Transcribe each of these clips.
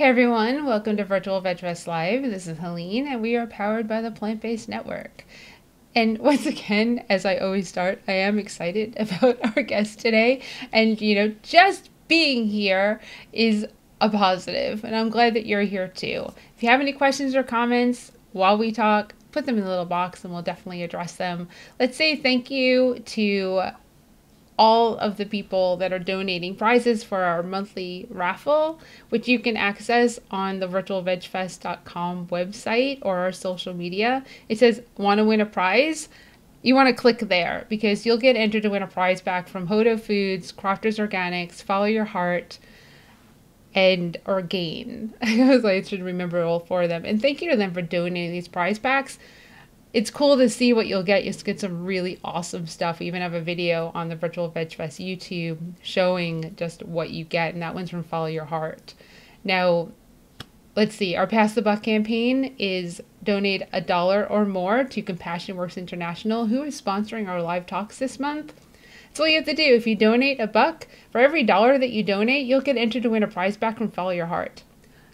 Hey everyone, welcome to Virtual Vegfest Live. This is Helene, and we are powered by the Plant-Based Network. And once again, as I always start, I am excited about our guest today. And, just being here is a positive, and I'm glad that you're here too. If you have any questions or comments while we talk, put them in the little box and we'll definitely address them. Let's say thank you to all of the people that are donating prizes for our monthly raffle, which you can access on the virtualvegfest.com website or our social media. It says, want to win a prize? You want to click there because you'll get entered to win a prize back from Hodo Foods, Crofters Organics, Follow Your Heart, and Orgain. I should remember all four of them. And thank you to them for donating these prize packs. It's cool to see what you'll get. You'll get some really awesome stuff. We even have a video on the Virtual Veg Fest YouTube showing just what you get, and that one's from Follow Your Heart. Now, let's see. Our Pass the Buck campaign is donate $1 or more to Compassion Works International, who is sponsoring our live talks this month. That's all you have to do. If you donate $1, for every dollar that you donate, you'll get entered to win a prize back from Follow Your Heart.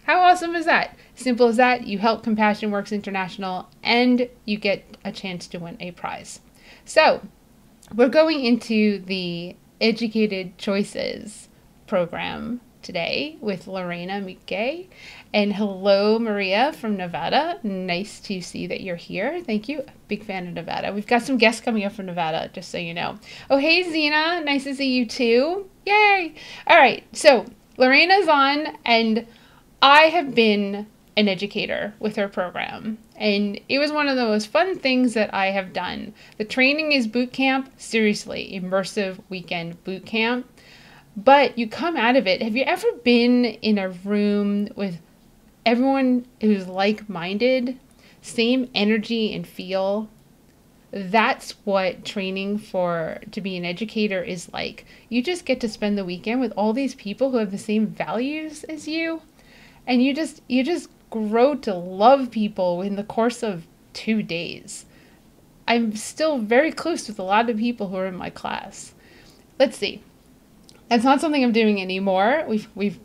How awesome is that? Simple as that. You help Compassion Works International and you get a chance to win a prize. So we're going into the Educated Choices program today with Lorena Mucke. And hello, Maria from Nevada. Nice to see that you're here. Thank you. Big fan of Nevada. We've got some guests coming up from Nevada, just so you know. Oh, hey, Zena. Nice to see you too. Yay. All right. So Lorena's on, and I have been an educator with her program, and it was one of the most fun things that I have done. The training is boot camp, seriously, immersive weekend boot camp, but you come out of it. Have you ever been in a room with everyone who's like-minded, same energy and feel? That's what training to be an educator is like. You just get to spend the weekend with all these people who have the same values as you. And you just grow to love people in the course of 2 days. I'm still very close with a lot of people who are in my class. Let's see. That's not something I'm doing anymore.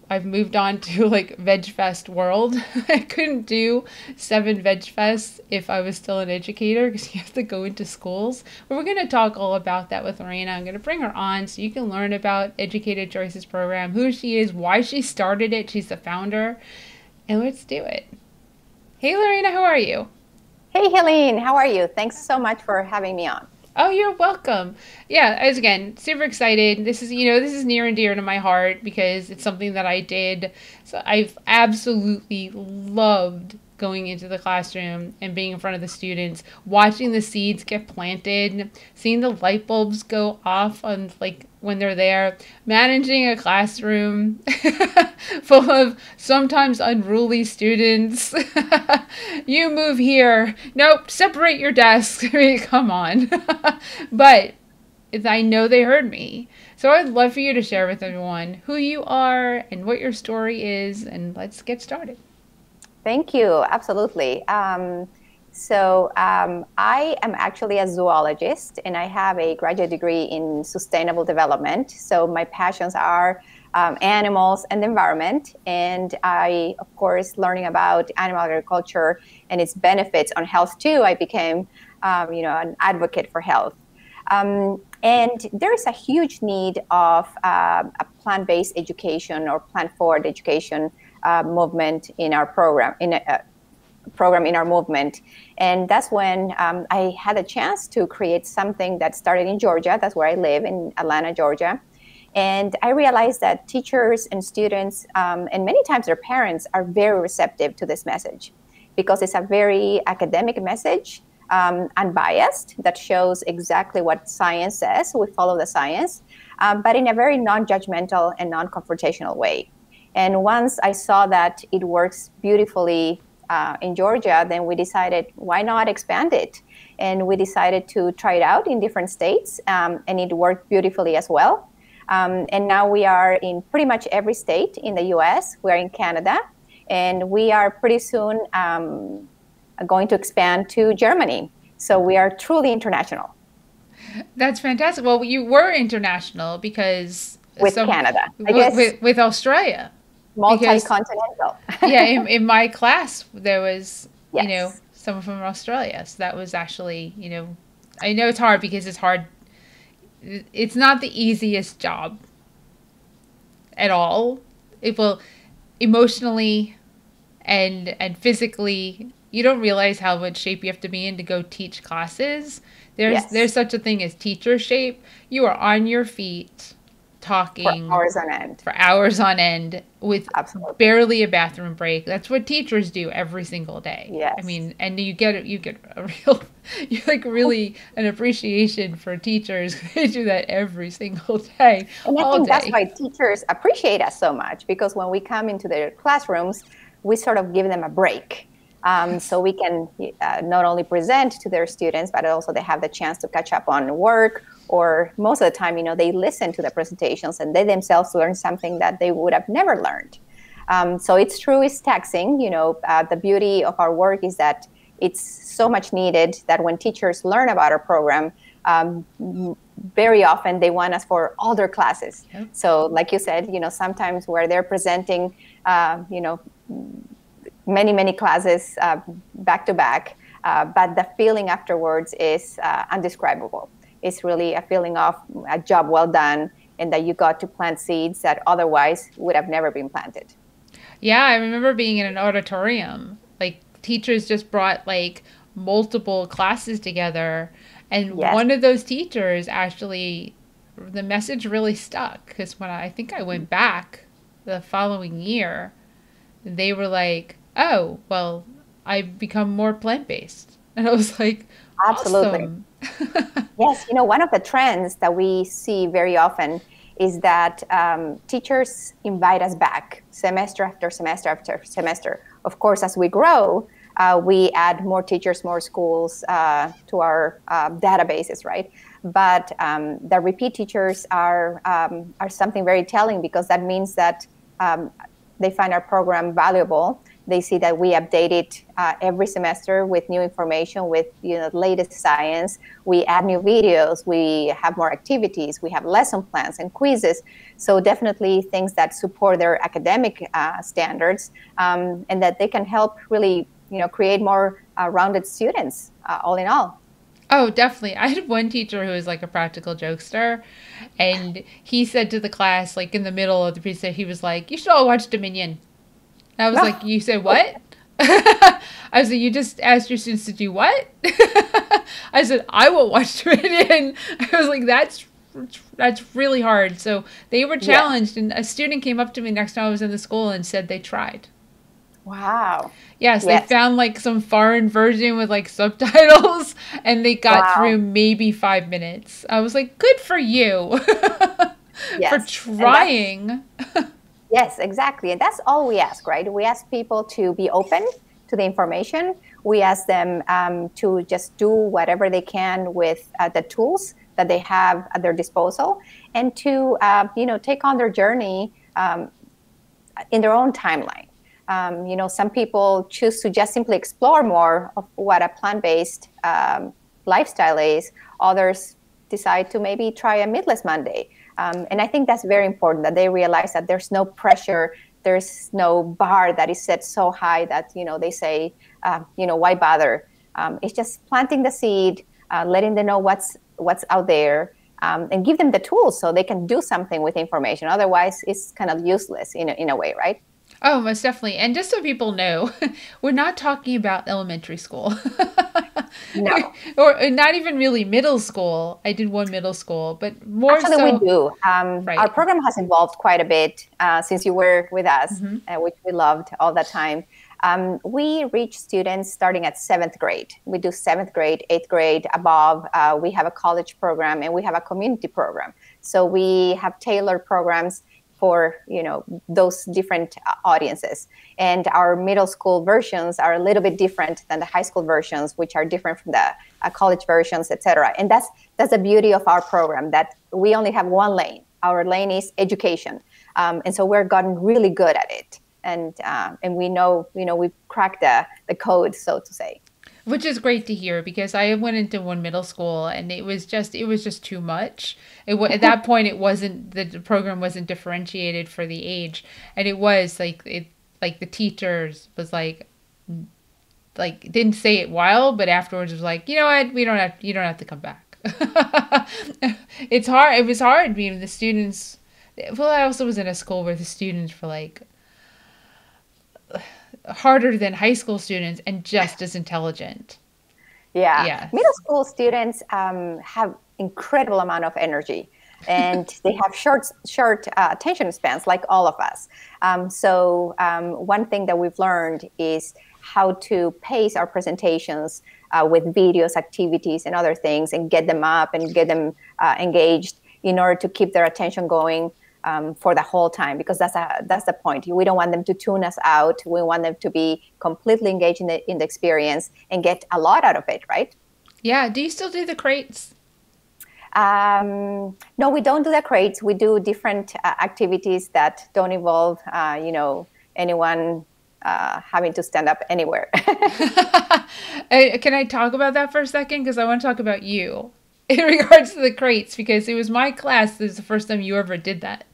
I've moved on to like Vegfest world. I couldn't do 7 Vegfests if I was still an educator because you have to go into schools. But we're going to talk all about that with Lorena. I'm going to bring her on so you can learn about Educated Choices program, who she is, why she started it. She's the founder. And let's do it. Hey, Lorena, how are you? Hey, Helene, how are you? Thanks so much for having me on. Oh, you're welcome. Yeah, as again, super excited. This is near and dear to my heart because it's something that I did. So I've absolutely loved going into the classroom and being in front of the students, watching the seeds get planted, seeing the light bulbs go off on like when they're there, managing a classroom full of sometimes unruly students. You move here. Nope, separate your desks. I mean, come on. But I know they heard me. So I'd love for you to share with everyone who you are and what your story is, and let's get started. Thank you. Absolutely. I am actually a zoologist, and I have a graduate degree in sustainable development. So my passions are animals and the environment. And I, of course, learning about animal agriculture and its benefits on health too, I became, an advocate for health. And there is a huge need of a plant-based education or plant-forward education movement in our program, in our movement. And that's when I had a chance to create something that started in Georgia. That's where I live, in Atlanta, Georgia. And I realized that teachers and students, and many times their parents, are very receptive to this message because it's a very academic message, unbiased, that shows exactly what science says. We follow the science, but in a very non-judgmental and non-confrontational way. And once I saw that it works beautifully in Georgia, then we decided, why not expand it? And we decided to try it out in different states, and it worked beautifully as well. And now we are in pretty much every state in the US. We're in Canada, and we are pretty soon going to expand to Germany. So we are truly international. That's fantastic. Well, you were international because with Canada, I guess. With Australia. because Multi-continental. yeah, in my class there was, Yes. someone from Australia. So that was actually, I know it's hard because it's hard. It's not the easiest job at all. It will emotionally and physically, you don't realize how much shape you have to be in to go teach classes. There's Yes. such a thing as teacher shape. You are on your feet For talking hours on end. for hours on end with Absolutely. barely a bathroom break. That's what teachers do every single day. I Yes. mean, and you get a real, you like really an appreciation for teachers. They do that every single day, And I all think that's day. why teachers appreciate us so much, because when we come into their classrooms, we sort of give them a break. So we can not only present to their students, but also they have the chance to catch up on work, or most of the time, they listen to the presentations and they themselves learn something that they would have never learned. So it's true, it's taxing. The beauty of our work is that it's so much needed that when teachers learn about our program, um, very often they want us for all their classes. Yep. So like you said, sometimes where they're presenting, many classes back to back, but the feeling afterwards is undescribable. It's really a feeling of a job well done, and that you got to plant seeds that otherwise would have never been planted. Yeah, I remember being in an auditorium. Like teachers just brought like multiple classes together, and Yes. one of those teachers actually, the message really stuck because when I think I went back the following year, they were like, "Oh, well, I've become more plant-based." And I was like, Absolutely. "Awesome." Yes, one of the trends that we see very often is that teachers invite us back semester after semester after semester. Of course, as we grow, we add more teachers, more schools to our databases, right? But the repeat teachers are something very telling, because that means that they find our program valuable. They see that we update it every semester with new information, with the latest science. We add new videos. We have more activities. We have lesson plans and quizzes. So definitely things that support their academic standards, and that they can help really create more rounded students. All in all. Oh, definitely. I had one teacher who was like a practical jokester, and he said to the class, like in the middle of the presentation, he was like, "You should all watch Dominion." And I was like, "You said what?" I said, "You just asked your students to do what?" I said, "I will watch Dominion." I was like, "That's really hard." So they were Yes. challenged, and a student came up to me next time I was in the school and said they tried. Wow. Yes, they Yes. found like some foreign version with like subtitles and they got Wow. through maybe 5 minutes. I was like, good for you for Yes. And that's trying. Yes, exactly. And that's all we ask, right? We ask people to be open to the information. We ask them to just do whatever they can with the tools that they have at their disposal, and to, take on their journey in their own timeline. Some people choose to just simply explore more of what a plant-based lifestyle is. Others decide to maybe try a meatless Monday. And I think that's very important, that they realize that there's no pressure, there's no bar that is set so high that, they say, why bother? It's just planting the seed, letting them know what's out there, and give them the tools so they can do something with information. Otherwise, it's kind of useless in a way, right? Oh, most definitely. And just so people know, we're not talking about elementary school. No. Or not even really middle school. I did one middle school, but more Actually, we so, do. Our right. program has evolved quite a bit since you were with us, Hmm. which we loved all the time. We reach students starting at 7th grade. We do 7th grade, 8th grade, above. We have a college program and we have a community program. So we have tailored programs for those different audiences. And our middle school versions are a little bit different than the high school versions, which are different from the college versions, etc. And that's the beauty of our program, that we only have one lane. Our lane is education, and so we're gotten really good at it. And we know we've cracked the code, so to say. Which is great to hear because I went into one middle school and it was just too much. At that point it wasn't the program wasn't differentiated for the age, and it was like the teachers was like didn't say it while, but afterwards was like, you know what, we don't have you don't have to come back. It's hard. It was hard being the students. Well, I also was in a school where the students were like harder than high school students and just as intelligent. Yeah, Yes. middle school students have incredible amount of energy, and they have short attention spans like all of us. One thing that we've learned is how to pace our presentations with videos, activities, and other things, and get them up and get them engaged in order to keep their attention going for the whole time, because that's the point. We don't want them to tune us out. We want them to be completely engaged in the experience and get a lot out of it, right? Yeah. Do you still do the crates? No, we don't do the crates. We do different activities that don't involve, anyone having to stand up anywhere. Can I talk about that for a second? Because I want to talk about you in regards to the crates, because it was my class. This is the first time you ever did that.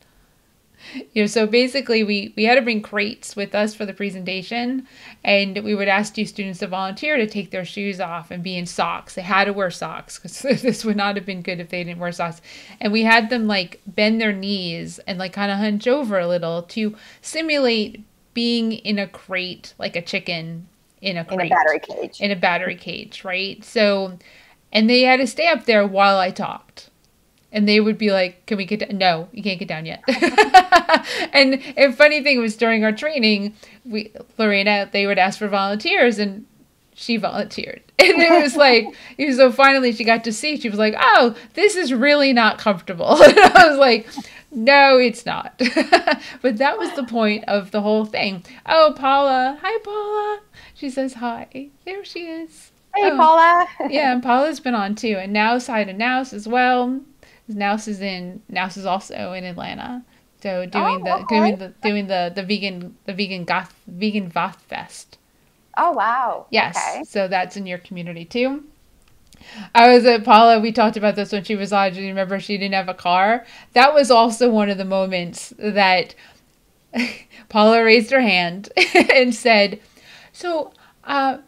So basically we had to bring crates with us for the presentation, and we would ask you students to volunteer to take their shoes off and be in socks. They had to wear socks because this would not have been good if they didn't wear socks. And we had them like bend their knees and like kind of hunch over a little to simulate being in a crate, like a chicken in a In a crate. battery cage. In a battery cage, right? So, and they had to stay up there while I talked. And they would be like, "Can we get down?" No, you can't get down yet. And a funny thing was during our training, Lorena, they would ask for volunteers, and she volunteered. And so finally she got to see. She was like, "Oh, this is really not comfortable." And I was like, "No, it's not." But that was the point of the whole thing. Oh, Paula, hi, Paula. She says hi. There she is. Hey, Oh, Paula. yeah, and Paula's been on too, and Nouse, hi to Nouse as well. Nouse is also in Atlanta, so doing Oh, the okay. vegan Vegfest. Oh, wow. Yes, Okay. so that's in your community too. I was at Paula. We talked about this when she was on. Do you remember she didn't have a car? That was also one of the moments that Paula raised her hand and said, "So, how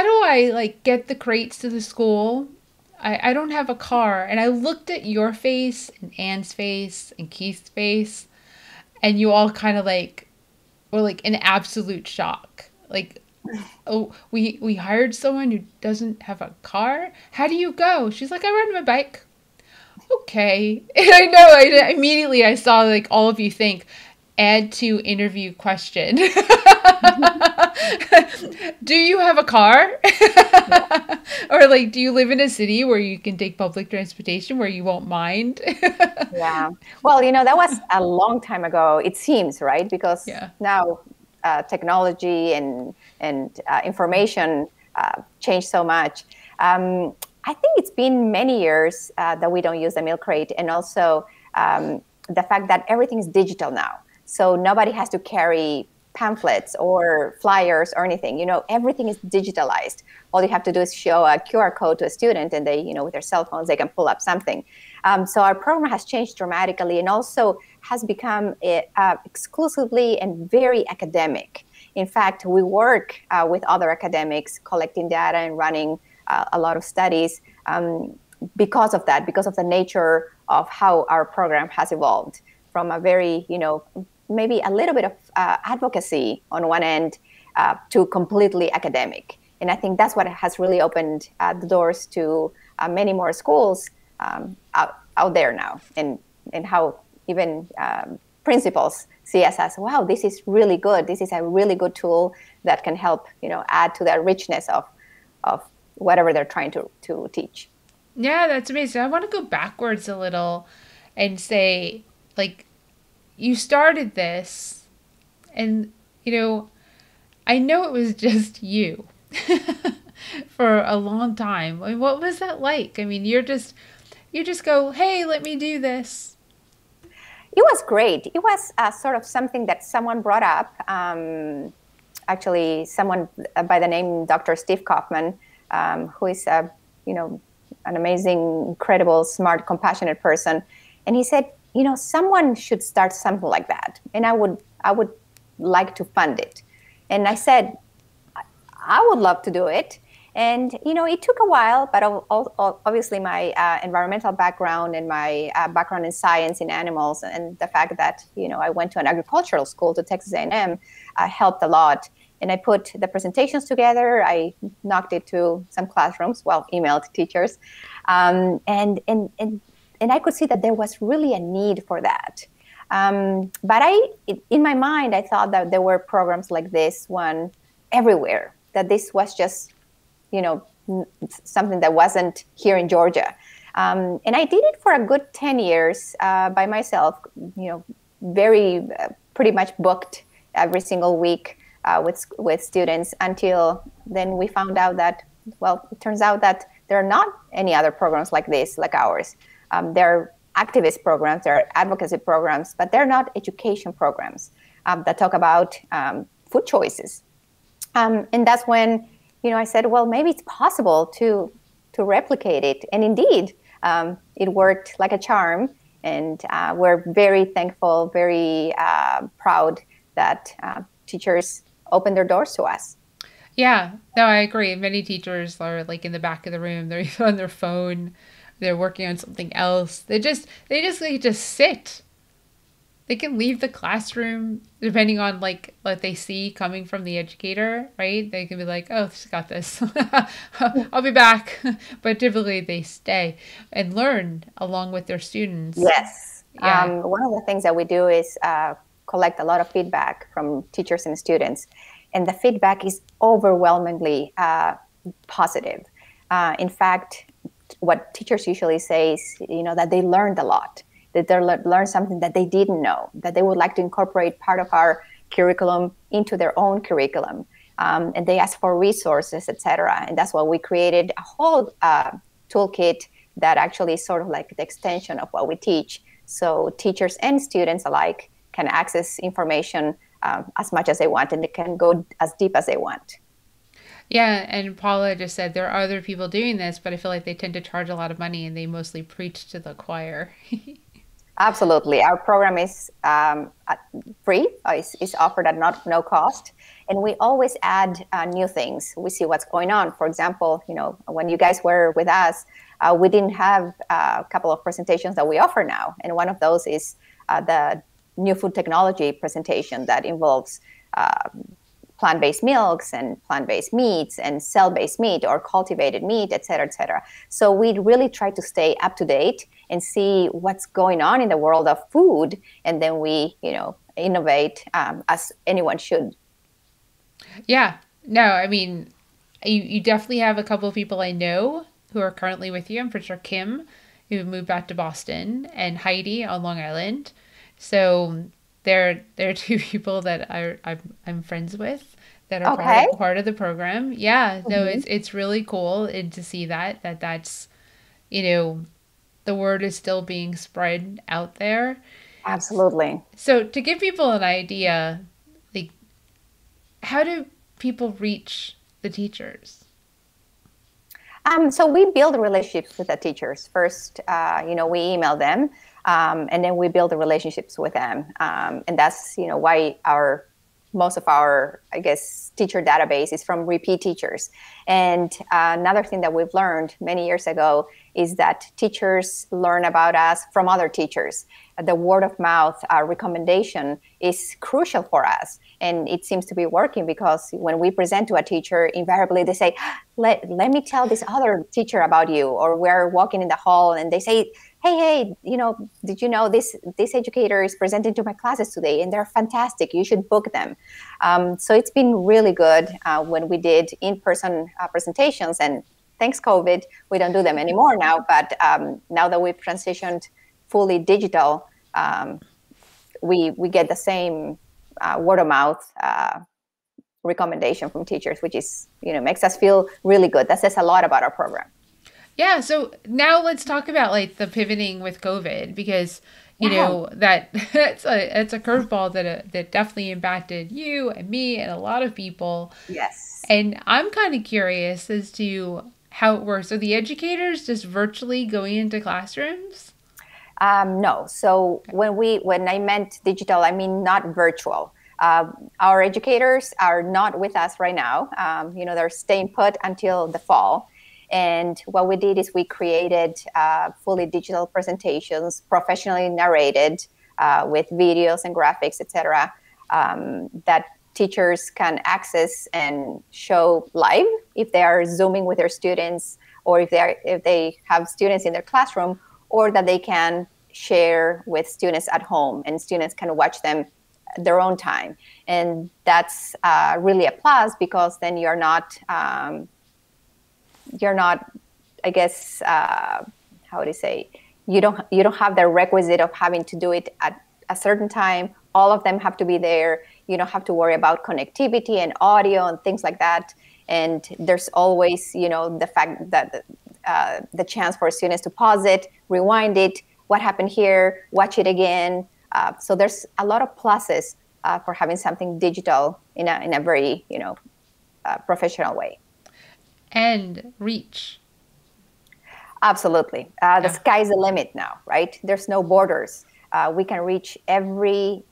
do I like get the crates to the school? I don't have a car." And I looked at your face and Anne's face and Keith's face, and you all kind of like were like in absolute shock. Like, oh, we hired someone who doesn't have a car? How do you go? She's like, "I ride my bike." Okay. And I know, immediately I saw like all of you think, add to interview question. Do you have a car? Or like, do you live in a city where you can take public transportation where you won't mind? Yeah. Well, that was a long time ago, it seems, right? Because Yeah. now technology and information changed so much. I think it's been many years that we don't use the milk crate, and also the fact that everything is digital now. So nobody has to carry pamphlets or flyers or anything. Everything is digitalized. All you have to do is show a QR code to a student, and they, with their cell phones, they can pull up something. So our program has changed dramatically, and also has become exclusively and very academic. In fact, we work with other academics, collecting data and running a lot of studies because of that, because of the nature of how our program has evolved from a very, maybe a little bit of advocacy on one end to completely academic. And I think that's what has really opened the doors to many more schools out there now, and how even principals see us as, wow, this is really good. This is a really good tool that can help, add to the richness of whatever they're trying to teach. Yeah, that's amazing. I want to go backwards a little and say, like, you started this, and, I know it was just you for a long time. I mean, what was that like? I mean, you just go, "Hey, let me do this." It was great. It was sort of something that someone brought up actually someone by the name Dr. Steve Kaufman, who is an amazing, incredible, smart, compassionate person. And he said, someone should start something like that, and I would like to fund it. And I said, I would love to do it. And it took a while, but obviously my environmental background and my background in science, in animals, and the fact that I went to an agricultural school, to Texas A&M, helped a lot. And I put the presentations together. I knocked it to some classrooms, emailed teachers, and I could see that there was really a need for that. But in my mind, I thought that there were programs like this one everywhere, that this was just something that wasn't here in Georgia. And I did it for a good 10 years by myself, very pretty much booked every single week with students, until then we found out that, it turns out that there are not any other programs like this, like ours. There are activist programs, there are advocacy programs, but they're not education programs that talk about food choices. And that's when I said, maybe it's possible to replicate it. And indeed, it worked like a charm. And we're very thankful, very proud that teachers opened their doors to us. Yeah, no, I agree. Many teachers are like in the back of the room. They're on their phone. They're working on something else. They just sit. They can leave the classroom depending on like what they see coming from the educator, right? They can be like, "Oh, she's got this. I'll be back." But typically they stay and learn along with their students. Yes. Yeah. One of the things that we do is collect a lot of feedback from teachers and students, and the feedback is overwhelmingly positive. In fact, what teachers usually say is, that they learned a lot, that they learned something that they didn't know, that they would like to incorporate part of our curriculum into their own curriculum. And they ask for resources, etc. And that's why we created a whole toolkit that actually is sort of like the extension of what we teach. So teachers and students alike can access information as much as they want, and they can go as deep as they want. Yeah, and Paula just said there are other people doing this, but I feel like they tend to charge a lot of money and they mostly preach to the choir. Absolutely. Our program is free. It's offered at no cost. And we always add new things. We see what's going on. For example, when you guys were with us, we didn't have a couple of presentations that we offer now. And one of those is the new food technology presentation that involves plant-based milks and plant-based meats and cell-based meat or cultivated meat, et cetera, et cetera. So we really try to stay up to date and see what's going on in the world of food. And then we, innovate as anyone should. Yeah. No, I mean, you definitely have a couple of people I know who are currently with you. I'm pretty sure Kim, who moved back to Boston, and Heidi on Long Island. So they're two people that I'm friends with that are part of the program. Yeah, no, it's really cool to see that's the word is still being spread out there. Absolutely. So to give people an idea, like, how do people reach the teachers? So we build relationships with the teachers. First, we email them, and then we build the relationships with them. And that's, why most of our, I guess, teacher database is from repeat teachers. And another thing that we've learned many years ago is that teachers learn about us from other teachers. The word of mouth recommendation is crucial for us. And it seems to be working because when we present to a teacher, invariably they say, let me tell this other teacher about you. Or we're walking in the hall and they say, hey, did you know this educator is presenting to my classes today and they're fantastic. You should book them. So it's been really good when we did in-person presentations, and thanks COVID, we don't do them anymore now. But now that we've transitioned fully digital, we get the same word of mouth recommendation from teachers, which is, makes us feel really good. That says a lot about our program. Yeah, so now let's talk about like the pivoting with COVID, because Yeah. that it's a curveball that definitely impacted you and me and a lot of people. Yes. And I'm kind of curious as to how it works. Are the educators just virtually going into classrooms? No. So when I meant digital, I mean not virtual. Our educators are not with us right now. They're staying put until the fall. And what we did is we created fully digital presentations, professionally narrated with videos and graphics, etc., that teachers can access and show live if they are Zooming with their students, or if they have students in their classroom, or that they can share with students at home and students can watch them their own time. And that's really a plus, because then you're not I guess how would I say, you don't have the requisite of having to do it at a certain time. All of them have to be there. You don't have to worry about connectivity and audio and things like that. And there's always, the fact that the chance for students to pause it, rewind it, what happened here, watch it again. So there's a lot of pluses for having something digital in a very, professional way. And reach. Absolutely. The Yeah. sky's the limit now, right? There's no borders. We can reach every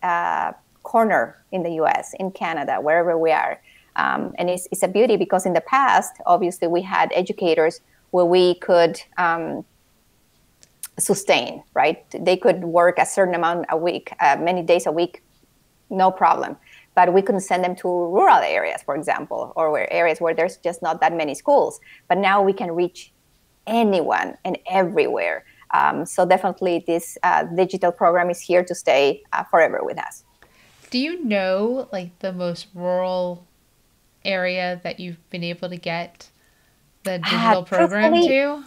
corner in the US, in Canada, wherever we are. And it's a beauty, because in the past, obviously, we had educators where we could sustain, right? They could work a certain amount a week, many days a week, no problem. But we couldn't send them to rural areas, for example, or areas where there's just not that many schools. But now we can reach anyone and everywhere. So definitely this digital program is here to stay forever with us. Do you know like the most rural area that you've been able to get the digital program Truthfully, to?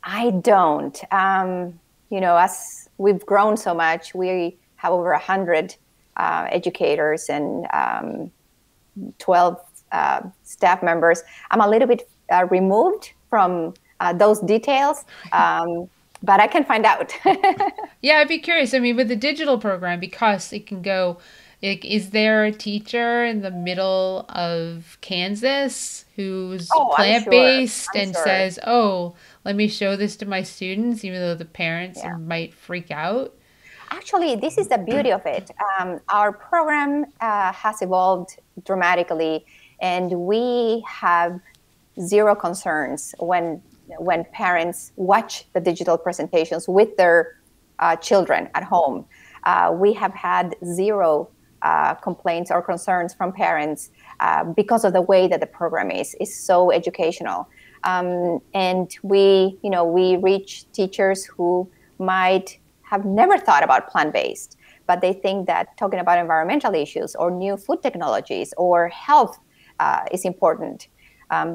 I don't. As we've grown so much, we have over 100 educators and 12 staff members. I'm a little bit removed from those details, but I can find out. Yeah, I'd be curious. I mean, with the digital program, because it can go, like, is there a teacher in the middle of Kansas who's Oh, I'm sure. plant-based I'm and sure. says, "Oh, let me show this to my students," even though the parents Yeah. might freak out? Actually, this is the beauty of it. Our program has evolved dramatically, and we have zero concerns when parents watch the digital presentations with their children at home. We have had zero complaints or concerns from parents because of the way that the program is so educational. And we reach teachers who might have never thought about plant-based, but they think that talking about environmental issues or new food technologies or health is important.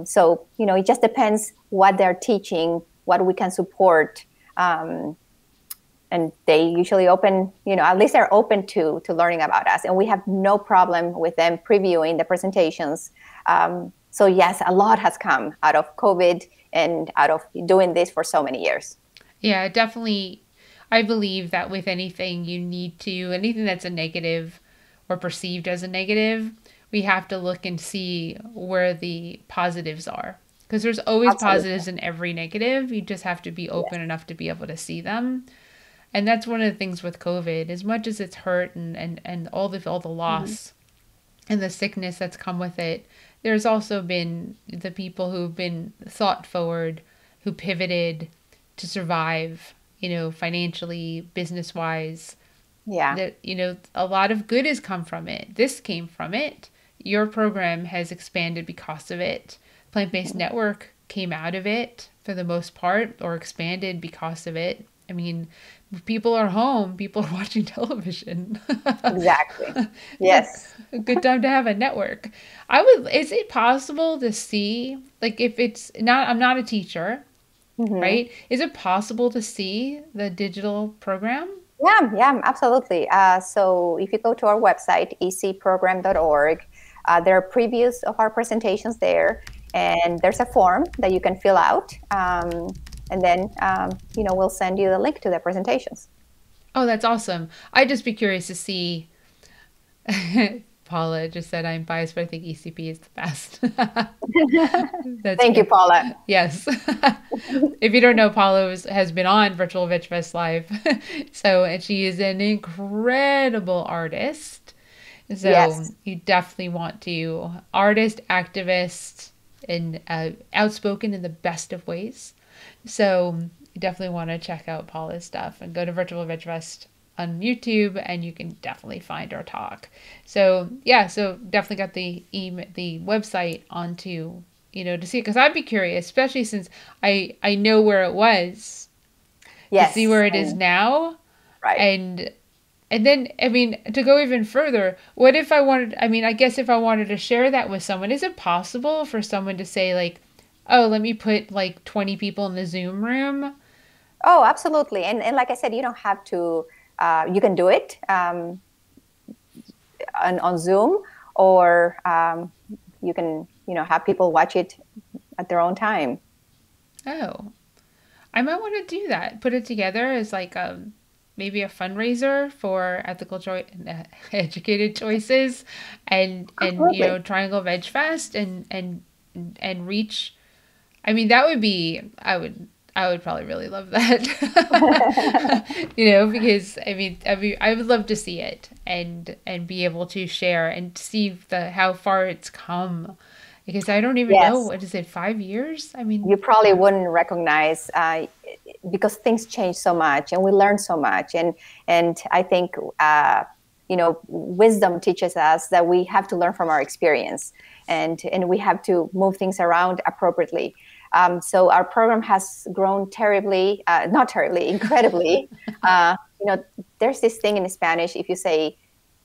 So, it just depends what they're teaching, what we can support. And they usually at least they're open to learning about us. And we have no problem with them previewing the presentations. So yes, a lot has come out of COVID and out of doing this for so many years. Yeah, definitely. I believe that with anything that's a negative or perceived as a negative, we have to look and see where the positives are. Because there's always Absolutely. positives in every negative. You just have to be Yes. open enough to be able to see them. And that's one of the things with COVID, as much as it's hurt and all the Mhm. loss and the sickness that's come with it, there's also been the people who've been thought forward, who pivoted to survive, financially, business wise. Yeah. That, a lot of good has come from it. This came from it. Your program has expanded because of it. Plant Based Mhm. Network came out of it for the most part, or expanded because of it. I mean, if people are home, people are watching television. Exactly. It's Yes. a good time to have a network. Is it possible to see, like, if it's not, I'm not a teacher, Hmm. right? Is it possible to see the digital program? Yeah, absolutely. So if you go to our website, ecprogram.org, there are previews of our presentations there, and there's a form that you can fill out, and then we'll send you the link to the presentations. Oh, that's awesome. I'd just be curious to see. Paula just said I'm biased, but I think ECP is the best. That's Thank you, good. Paula. Yes. If you don't know, Paula has been on Virtual Vegfest Live. So, and she is an incredible artist. So Yes. you definitely want to artist, activist, and outspoken in the best of ways. So you definitely want to check out Paula's stuff and go to Virtual Veg Fest on YouTube, and you can definitely find our talk. So yeah, so definitely got the website onto to see it because I'd be curious, especially since I know where it was to see Yes. where it is And now, right. and then, I mean, to go even further, what if I wanted, I mean, I guess if I wanted to share that with someone, is it possible for someone to say, like, oh, let me put like 20 people in the Zoom room? Oh, absolutely. And like I said, you don't have to, you can do it on Zoom, or you can, have people watch it at their own time. Oh, I might want to do that. Put it together as like maybe a fundraiser for ethical choice, educated choices, and Absolutely. Triangle Veg Fest and reach. I mean, that would be, I would probably really love that. Because I would love to see it and be able to share and see the how far it's come. Because I don't even know, Yes. what is it, 5 years? I mean, You probably wouldn't recognize because things change so much and we learn so much. And I think, wisdom teaches us that we have to learn from our experience, and we have to move things around appropriately. So our program has grown terribly, not terribly, incredibly. Uh, you know, there's this thing in Spanish, if you say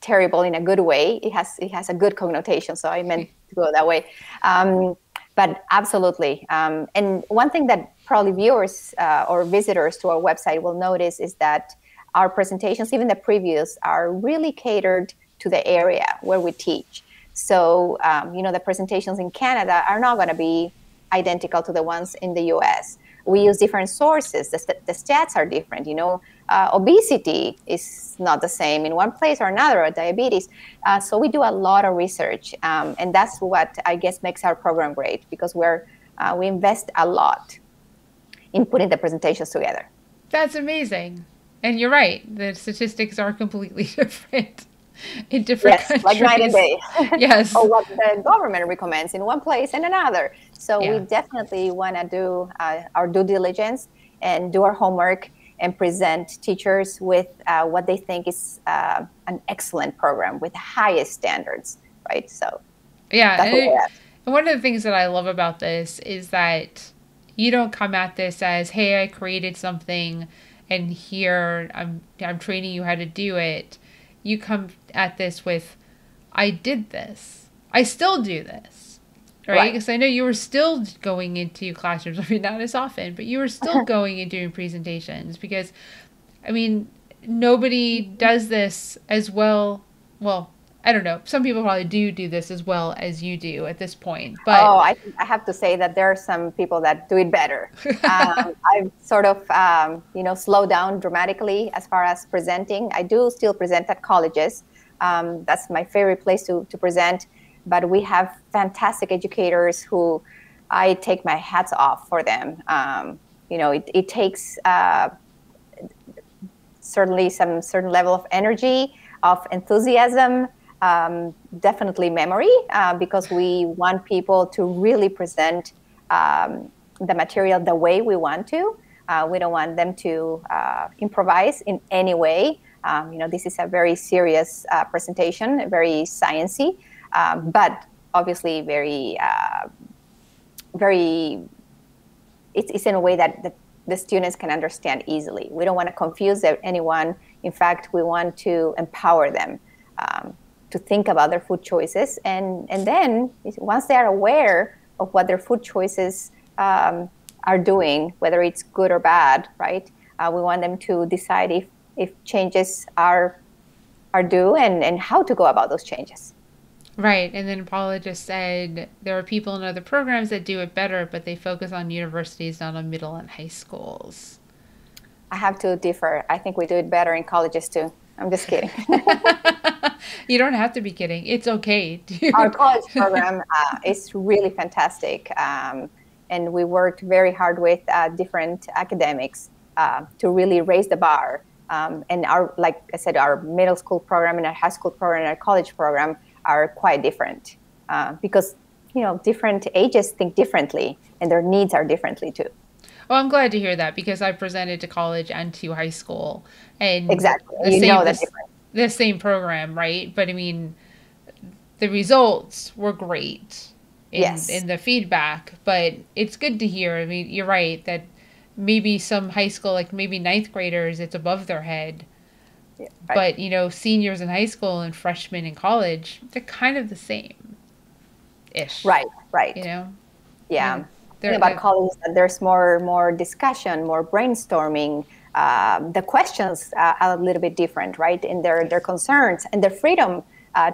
terrible in a good way, it has a good connotation. So I meant to go that way. Um, but absolutely. And one thing that probably viewers or visitors to our website will notice is that our presentations, even the previews, are really catered to the area where we teach. So, the presentations in Canada are not going to be identical to the ones in the US. We use different sources. The stats are different. Obesity is not the same in one place or another, or diabetes. So we do a lot of research, and that's what I guess makes our program great, because we invest a lot in putting the presentations together. that's amazing. And you're right, the statistics are completely different in different Yes, like night and countries. day, Yes. or what the government recommends in one place and another. So we Yeah. definitely want to do our due diligence and do our homework and present teachers with what they think is an excellent program with the highest standards, right? So Yeah, that's what we're at. and one of the things that I love about this is that you don't come at this as, "Hey, I created something, and here I'm training you how to do it." You come at this with, "I did this. I still do this." Right? Right. Because I know you were still going into classrooms. I mean, not as often, but you were still going and doing presentations because, I mean, nobody does this as well. Well, I don't know. Some people probably do this as well as you do at this point, but Oh, I have to say that there are some people that do it better. I've sort of, slowed down dramatically as far as presenting. I do still present at colleges. That's my favorite place to present. But we have fantastic educators who I take my hats off for them. It takes certainly some certain level of energy, of enthusiasm, definitely memory, because we want people to really present the material the way we want to. We don't want them to improvise in any way. This is a very serious presentation, very sciencey, but obviously very. It's in a way that the students can understand easily. We don't want to confuse anyone. In fact, we want to empower them to think about their food choices. And then once they are aware of what their food choices are doing, whether it's good or bad, right? We want them to decide if changes are due, and how to go about those changes. right. And then Paula just said there are people in other programs that do it better, but they focus on universities, not on middle and high schools. I have to differ. I think we do it better in colleges too. I'm just kidding. You don't have to be kidding. It's okay, Our dude. college program is really fantastic. And we worked very hard with different academics to really raise the bar. And our, like I said, our middle school program and our high school program and our college program are quite different because, different ages think differently and their needs are differently too. Well, I'm glad to hear that because I presented to college and to high school and Exactly. You know the difference. the same program, right? But I mean, the results were great Yes. in the feedback, but it's good to hear. I mean, you're right that maybe some high school, like maybe ninth graders, it's above their head. Yeah, right. But, seniors in high school and freshmen in college, they're kind of the same ish, Right. Right. you know? Yeah. They're, Thing they're, about they're college is that there's more discussion, more brainstorming. The questions are a little bit different, right? In their concerns and their freedom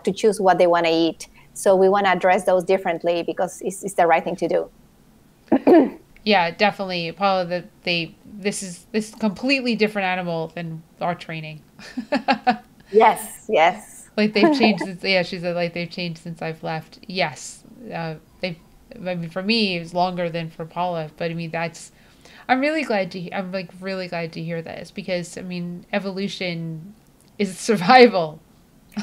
to choose what they want to eat. So we want to address those differently because it's the right thing to do. yeah, definitely. Paula, this is a completely different animal than our training. Yes, yes. Like they've changed since, yeah, she said like they've changed since I've left. Yes, they've. I mean, for me, it was longer than for Paula, but I mean, I'm really glad to. I'm like really glad to hear this because I mean, evolution is survival.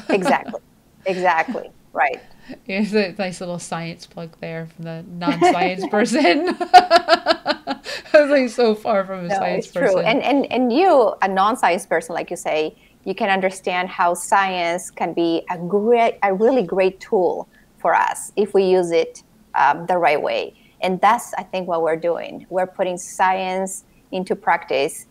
Exactly. Exactly. Right. Here's a nice little science plug there from the non-science person. I was like so far from a No, science it's true. person. And you, a non-science person, like you say, you can understand how science can be a really great tool for us if we use it the right way. And that's, I think, what we're doing. We're putting science into practice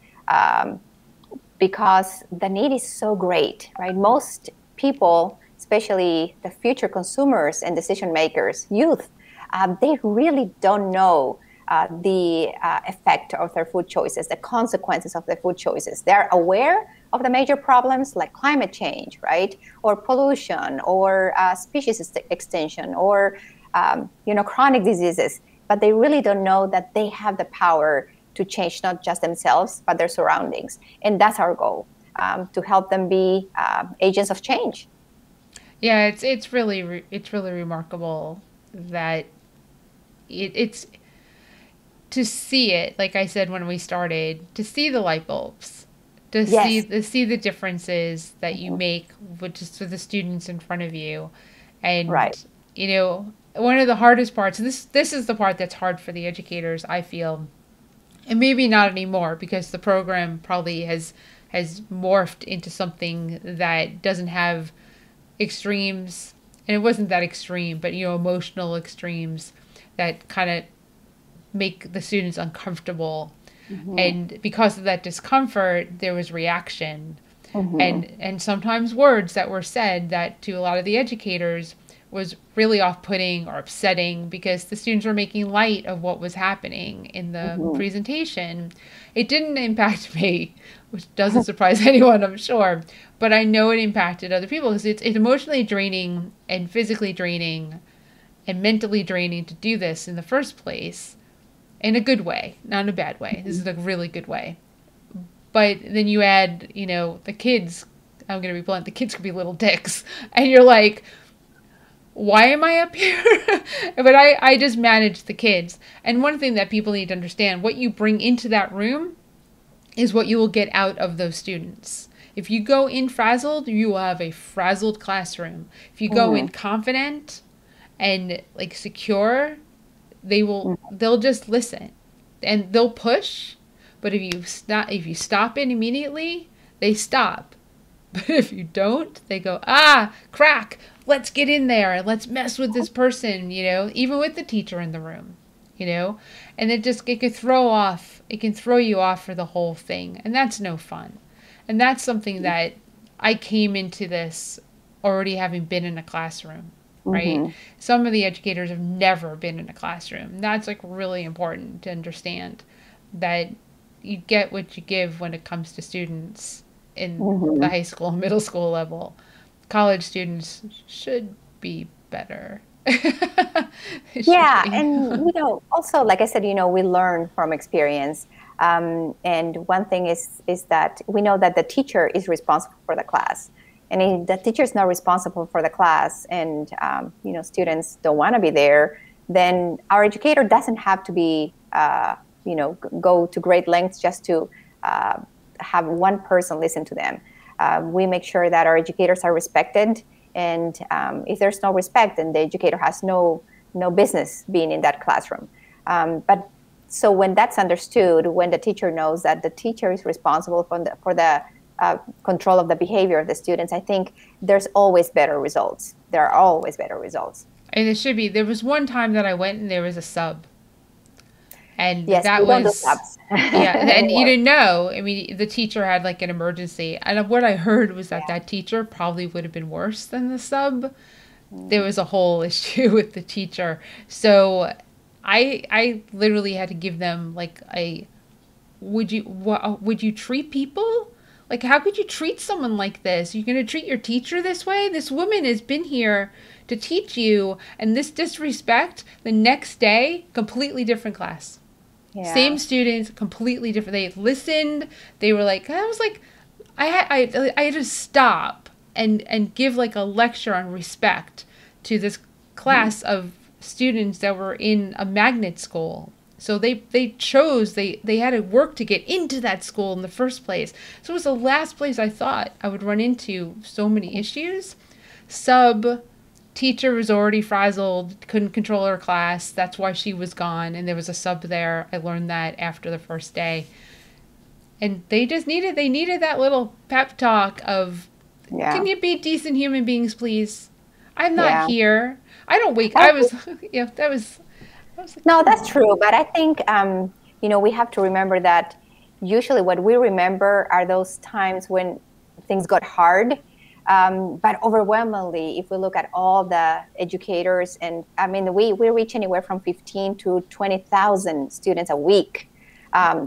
because the need is so great, right? Most people, especially the future consumers and decision makers, youth, they really don't know the effect of their food choices, the consequences of their food choices. They're aware of the major problems like climate change, right, or pollution, or species extinction, or chronic diseases, but they really don't know that they have the power to change not just themselves but their surroundings, and that's our goal, to help them be agents of change. Yeah, it's really remarkable that it's to see it. Like I said when we started, to see the light bulbs, Yes. to see the differences that you Mhm. make with just with the students in front of you, Right. and one of the hardest parts. And this is the part that's hard for the educators, I feel, and maybe not anymore because the program probably has morphed into something that doesn't have extremes, and it wasn't that extreme, but emotional extremes that kind of make the students uncomfortable. Hmm. And because of that discomfort, there was reaction, Hmm. and sometimes words that were said that to a lot of the educators was really off-putting or upsetting because the students were making light of what was happening in the Hmm. presentation. It didn't impact me, which doesn't surprise anyone, I'm sure, but I know it impacted other people because it's emotionally draining and physically draining and mentally draining to do this in the first place, in a good way, not in a bad way. This is a really good way. But then you add, the kids. I'm going to be blunt. The kids could be little dicks, and you're like, why am I up here? But I just manage the kids. And one thing that people need to understand: what you bring into that room is what you will get out of those students. If you go in frazzled, you will have a frazzled classroom. If you go in Hmm. confident and like secure, they'll just listen and they'll push, but if you stop it immediately, they stop. But if you don't, they go, crack, let's get in there and let's mess with this person, even with the teacher in the room, and it can throw you off for the whole thing, and that's no fun. And that's something that I came into this already having been in a classroom, right? Hmm. Some of the educators have never been in a classroom. That's like really important to understand that you get what you give when it comes to students in the Hmm. high school and middle school level. College students should be better. It should Yeah, be. and also, like I said, we learn from experience. And one thing is that we know that the teacher is responsible for the class. And if the teacher is not responsible for the class, and students don't want to be there, then our educator doesn't have to be go to great lengths just to have one person listen to them. We make sure that our educators are respected, and if there's no respect, then the educator has no business being in that classroom. But so when that's understood, when the teacher knows that the teacher is responsible for the control of the behavior of the students, I think there's always better results. There are always better results. And it should be. There was one time that I went and there was a sub. And yes, that we don't do was, subs yeah, and you anymore. didn't know. I mean, the teacher had like an emergency. And what I heard was that that teacher probably would have been worse than the sub. There was a whole issue with the teacher. So I literally had to give them like would you treat people? Like, how could you treat someone like this? You're going to treat your teacher this way? This woman has been here to teach you, and this disrespect, the next day, completely different class. Yeah. Same students, completely different. They listened. They were like, I was like, I had to stop and give like a lecture on respect to this class of students that were in a magnet school. So they had to work to get into that school in the first place. So it was the last place I thought I would run into so many issues. Sub teacher was already frazzled, couldn't control her class. That's why she was gone. And there was a sub there. I learned that after the first day. And they needed that little pep talk of, can you be decent human beings, please? I'm not here. I don't wake. I was, yeah, that was like, no, that's true. But I think, we have to remember that usually what we remember are those times when things got hard. But overwhelmingly, if we look at all the educators, and I mean, we reach anywhere from 15 to 20,000 students a week.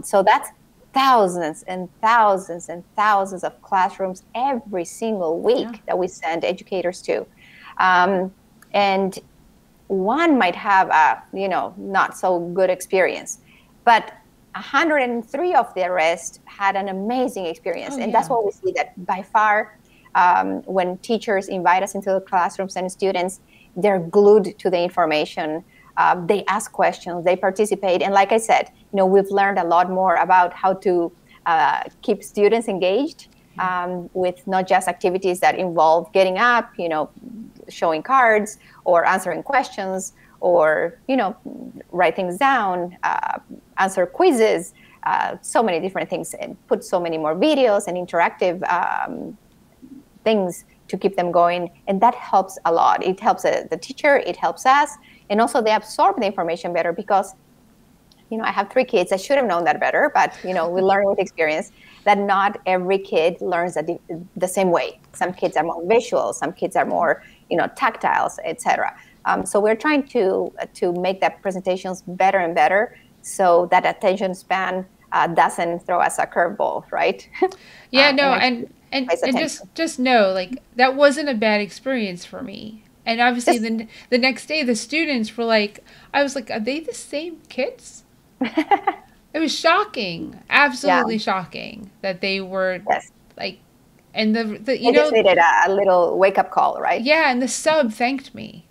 So that's thousands and thousands and thousands of classrooms every single week that we send educators to. And one might have a, not so good experience, but 103 of the rest had an amazing experience. And that's what we see, that by far, when teachers invite us into the classrooms and students, they're glued to the information. They ask questions, they participate. And like I said, we've learned a lot more about how to keep students engaged with not just activities that involve getting up, showing cards or answering questions, or write things down, answer quizzes, so many different things, and put so many more videos and interactive things to keep them going. And that helps a lot. It helps the teacher, it helps us, and also they absorb the information better, because I have 3 kids. I should have known that better, but we learn with experience that not every kid learns the same way. Some kids are more visual, some kids are more tactiles, etc. So we're trying to make that presentations better and better, so that attention span doesn't throw us a curveball, right? Yeah, no, and just know, like, that wasn't a bad experience for me. And obviously, the next day, the students were like, I was like, are they the same kids? It was shocking, absolutely shocking that they were like, and the just needed a little wake up call, right? Yeah, and the sub thanked me.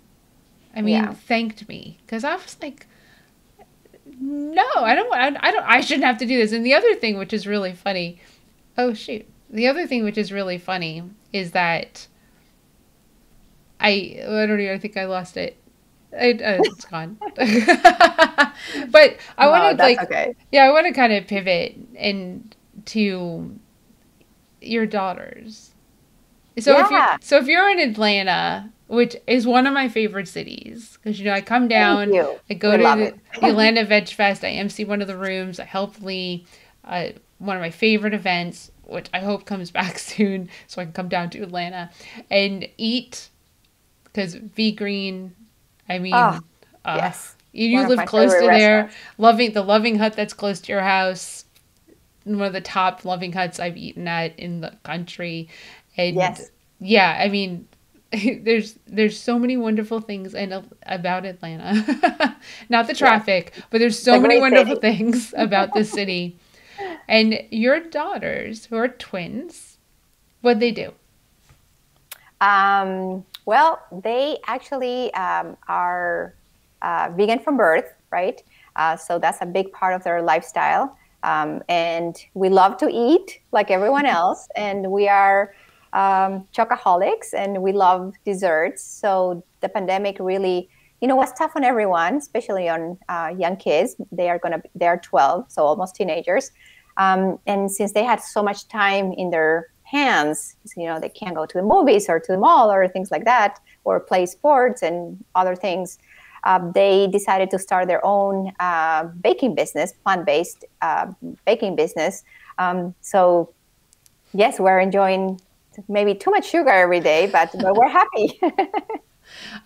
I mean, thanked me, because I was like, no, I shouldn't have to do this. And the other thing, which is really funny, the other thing which is really funny is that I don't even, I think I lost it. It's gone. But I want to I want to kind of pivot into your daughters. So if you're in Atlanta, which is one of my favorite cities, because I come down, I go to the Atlanta Vegfest, I MC one of the rooms, I help Lee, one of my favorite events, which I hope comes back soon, so I can come down to Atlanta and eat, because V-Green, I mean, you live close to there. The Loving Hut that's close to your house, one of the top Loving Huts I've eaten at in the country. And I mean, there's so many wonderful things about Atlanta. Not the traffic, but there's so many wonderful things about this city. And your daughters, who are twins, what'd they do? Well, they actually are vegan from birth, right? So that's a big part of their lifestyle. And we love to eat like everyone else. And we are chocoholics and we love desserts. So the pandemic really, was tough on everyone, especially on young kids. They're 12, so almost teenagers. And since they had so much time in their hands, they can't go to the movies or to the mall or things like that, or play sports and other things. They decided to start their own baking business, plant-based baking business. So yes, we're enjoying maybe too much sugar every day, but we're happy.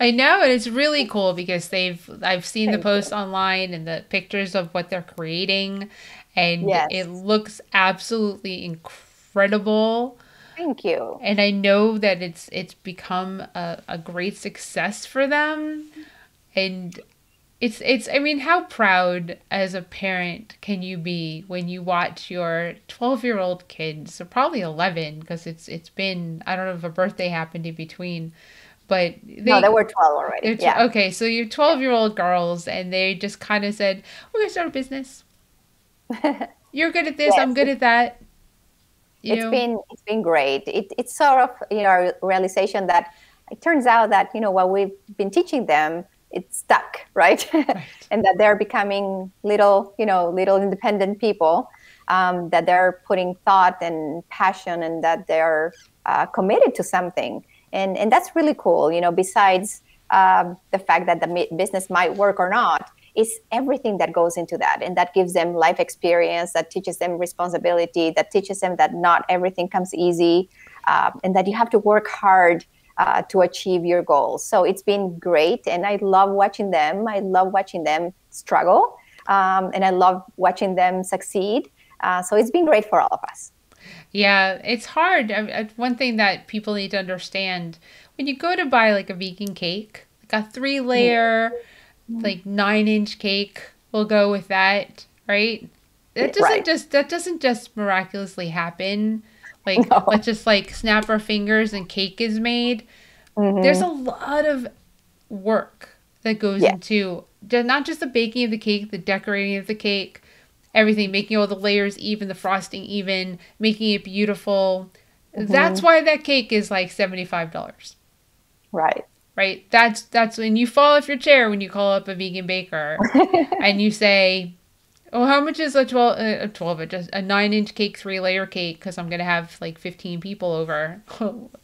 I know, and it's really cool because I've seen the Thank posts you. online and the pictures of what they're creating, and it Yes, looks absolutely incredible. thank you. And I know that it's become a great success for them. And it's I mean, how proud as a parent can you be when you watch your 12-year-old kids, or probably 11, because it's been, I don't know if a birthday happened in between, but No, they were 12 already. Yeah. okay, so you're 12-year-old girls, and they just kind of said, "We're gonna start a business. You're good at this, I'm Yes, good at that." You it's know? been great. It's sort of a realization that it turns out that what we've been teaching them, it's stuck, right? Right. And that they're becoming little independent people, that they're putting thought and passion, and that they're committed to something, and that's really cool. Besides the fact that the business might work or not, is everything that goes into that, and that gives them life experience, that teaches them responsibility, that teaches them that not everything comes easy, and that you have to work hard to achieve your goals. So it's been great, and I love watching them. I love watching them struggle, and I love watching them succeed. So it's been great for all of us. Yeah, it's hard. One thing that people need to understand, when you go to buy like a vegan cake, like a three layer, like 9-inch cake will go with that, right? Right. That doesn't just miraculously happen. Like, No. let's just like snap our fingers and cake is made. There's a Hmm. lot of work that goes Yeah. into not just the baking of the cake, the decorating of the cake, everything, making all the layers even, the frosting even, making it beautiful. That's Hmm. why that cake is like $75, Right. right? That's when you fall off your chair when you call up a vegan baker and you say, "Oh, how much is just a 9-inch cake, 3-layer cake? Because I'm gonna have like 15 people over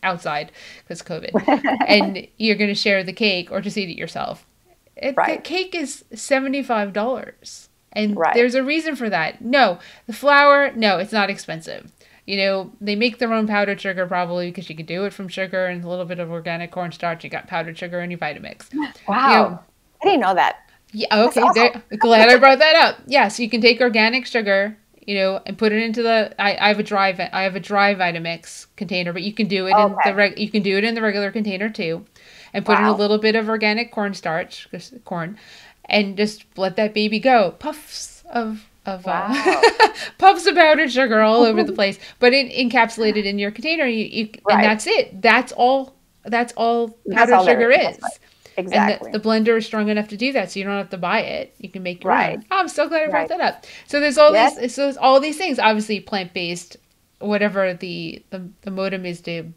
outside because COVID, and you're gonna share the cake or just eat it yourself." The Right. cake is $75, and Right. there's a reason for that. No, the flour, no, it's not expensive. They make their own powdered sugar probably because you can do it from sugar and a little bit of organic cornstarch. You got powdered sugar in your Vitamix. You know, Wow. I didn't know that. yeah, That's okay. awesome. There, glad I brought that up. Yeah, so you can take organic sugar, and put it into the. I have a dry Vitamix container, but you can do it in the Okay. you can do it in the regular container too, and put in a Wow. little bit of organic cornstarch, just corn, and just let that baby go. Puffs of Wow. puffs of powdered sugar all over the place, but encapsulated in your container. And Right. that's it. That's all. That's all That's powdered all there sugar is. That's right. is. And Exactly. the blender is strong enough to do that, so you don't have to buy it. You can make your Right. own. Oh, I'm so glad I brought Right. that up. So Yes. there's all these things. Obviously, plant based, whatever the modem is to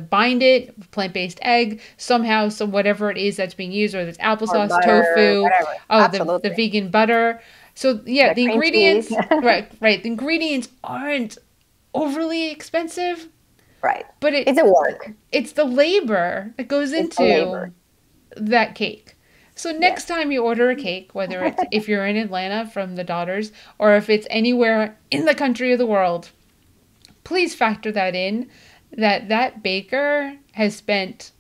bind it, plant based egg somehow. So whatever it is that's being used, whether it's Or applesauce, butter, tofu, whatever. oh the Absolutely. vegan butter. So yeah, The the cream cheese. ingredients, right. The ingredients aren't overly expensive, Right. but It's a work. it's the labor that goes It's a into labor. that cake. So next Yes. time you order a cake, whether it's if you're in Atlanta from the daughters or if it's anywhere in the country of the world, please factor that in, that baker has spent,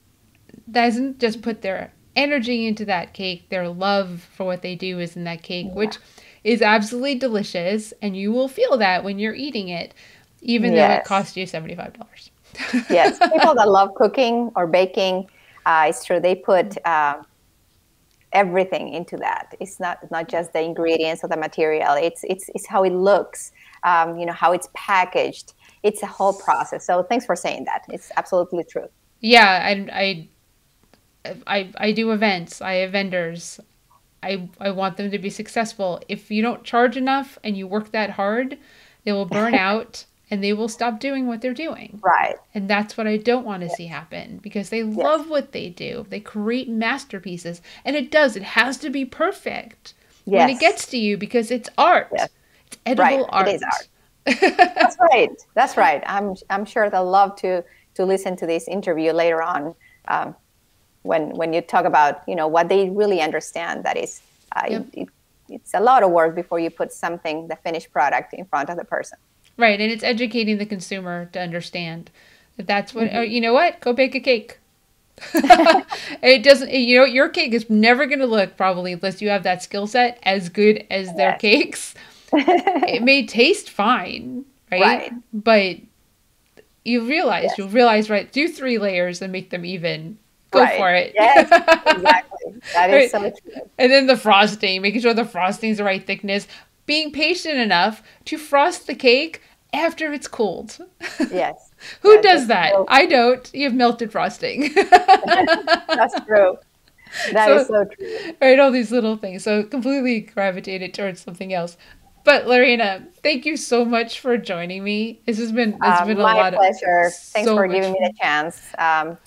doesn't just put their energy into that cake, their love for what they do is in that cake, Yeah. which is absolutely delicious, and you will feel that when you're eating it, even though it Yes. costs you $75. Yes. People that love cooking or baking, it's true. They put everything into that. It's not just the ingredients or the material. It's how it looks, how it's packaged. It's a whole process. So thanks for saying that. It's absolutely true. Yeah, I do events. I have vendors. I want them to be successful. If you don't charge enough and you work that hard, they will burn out and they will stop doing what they're doing. Right. And that's what I don't want to see happen because they Yes. love what they do. They create masterpieces. And it has to be perfect when it Yes. gets to you because it's art. Yes. It's Right. edible It is art. art. That's right. That's right. I'm sure they'll love to listen to this interview later on, when you talk about what they really understand. That is, Yep. it's a lot of work before you put something, the finished product, in front of the person. Right. And it's educating the consumer to understand that that's what, Hmm. you know what? Go bake a cake. It doesn't, your cake is never going to look, probably, unless you have that skill set, as good as their Yes. cakes. It may taste fine, right? Right. But you'll Yes. realize, right? Do 3 layers and make them even. Go Right. for it. Yes. Exactly. That is Right. so true. And then the frosting, making sure the frosting's the right thickness. Being patient enough to frost the cake after it's cooled. Yes. Who Yes. does that? I don't. You have melted frosting. That's true. That is So, so true. right, all these little things. So completely gravitated towards something else. But Lorena, thank you so much for joining me. This has been a My lot of pleasure. Thanks so for much giving me the fun. chance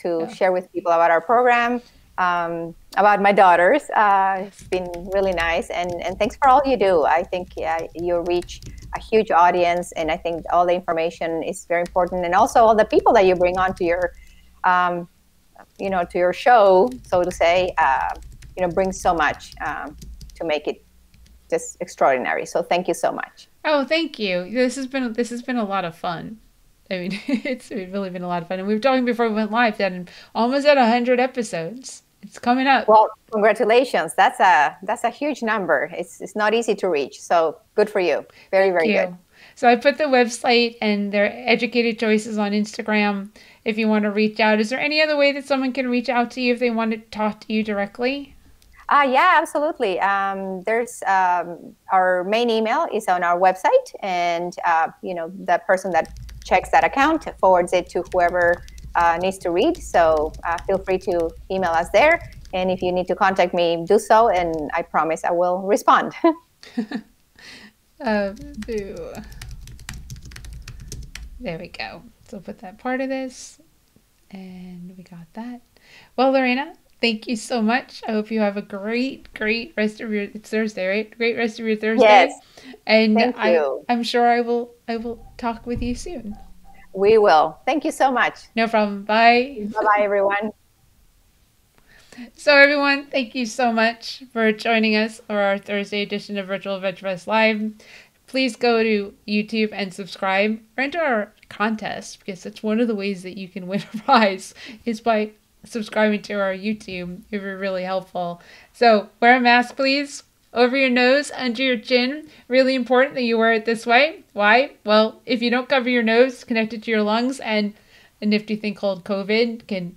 to Yeah. share with people about our program, about my daughters. It's Yes. been really nice, and thanks for all you do. I think you reach a huge audience, and I think all the information is very important, and also all the people that you bring on um, to your show, so to say, brings so much to make it just extraordinary. So thank you so much. Oh, thank you. This has been a lot of fun. I mean, it's really been a lot of fun. And we were talking before we went live that I'm almost at 100 episodes. It's coming up. Well, congratulations. That's a huge number. It's not easy to reach. So good for you. Very, Thank very good. you. So I put the website and their educated choices on Instagram if you want to reach out. Is there any other way that someone can reach out to you if they want to talk to you directly? Yeah, absolutely. There's our main email is on our website, and the person that checks that account forwards it to whoever needs to read. So feel free to email us there. And if you need to contact me, do so, and I promise I will respond. Ooh. There we go. So put that part of this, and we got that. Well, Lorena, thank you so much. I hope you have a great rest of your. It's Thursday, right? Great rest of your Yes, Thursday, and thank you. I'm sure I will talk with you soon. We will. Thank you so much. No problem. Bye. Bye bye, everyone. So everyone, thank you so much for joining us for our Thursday edition of Virtual Vegfest Live. Please go to YouTube and subscribe or enter our contest because that's one of the ways that you can win a prize is by subscribing to our YouTube. It would be really helpful. So wear a mask, please. Over your nose, under your chin. Really important that you wear it this way. Why? Well, if you don't cover your nose, connect it to your lungs, and a nifty thing called COVID can,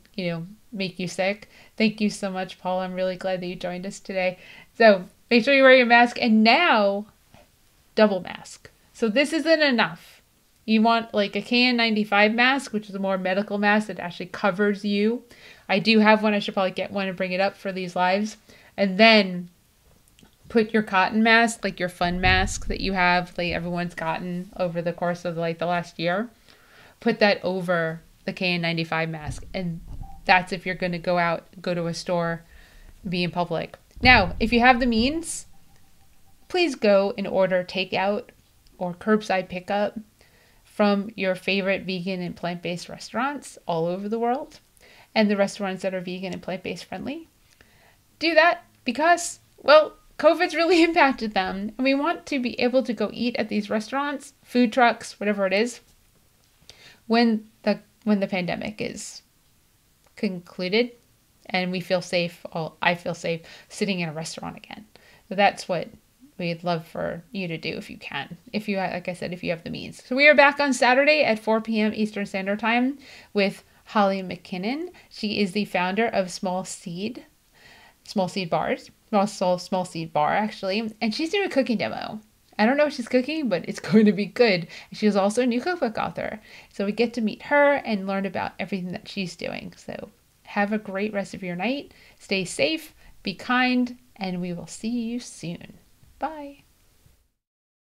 make you sick. Thank you so much, Paul. I'm really glad that you joined us today. So make sure you wear your mask. And now, double mask. So this isn't enough. You want like a KN95 mask, which is a more medical mask that actually covers you. I do have one. I should probably get one and bring it up for these lives. And then put your cotton mask, like your fun mask that you have, like everyone's gotten over the course of like the last year. Put that over the KN95 mask. And that's if you're going to go out, go to a store, be in public. Now, if you have the means, please go and order takeout or curbside pickup from your favorite vegan and plant-based restaurants all over the world and the restaurants that are vegan and plant-based friendly. Do that because, well, COVID's really impacted them, and we want to be able to go eat at these restaurants, food trucks, whatever it is, when the pandemic is concluded and we feel safe. Well, I feel safe sitting in a restaurant again. So that's what we'd love for you to do if you can. If you, like I said, if you have the means. So we are back on Saturday at 4 p.m. Eastern Standard Time with Holly McKinnon. She is the founder of Small Seed Bars. well, small seed bar actually, and she's doing a cooking demo. I don't know what she's cooking, but it's going to be good. She is also a new cookbook author, so we get to meet her and learn about everything that she's doing. So have a great rest of your night. Stay safe, be kind, and we will see you soon. Bye.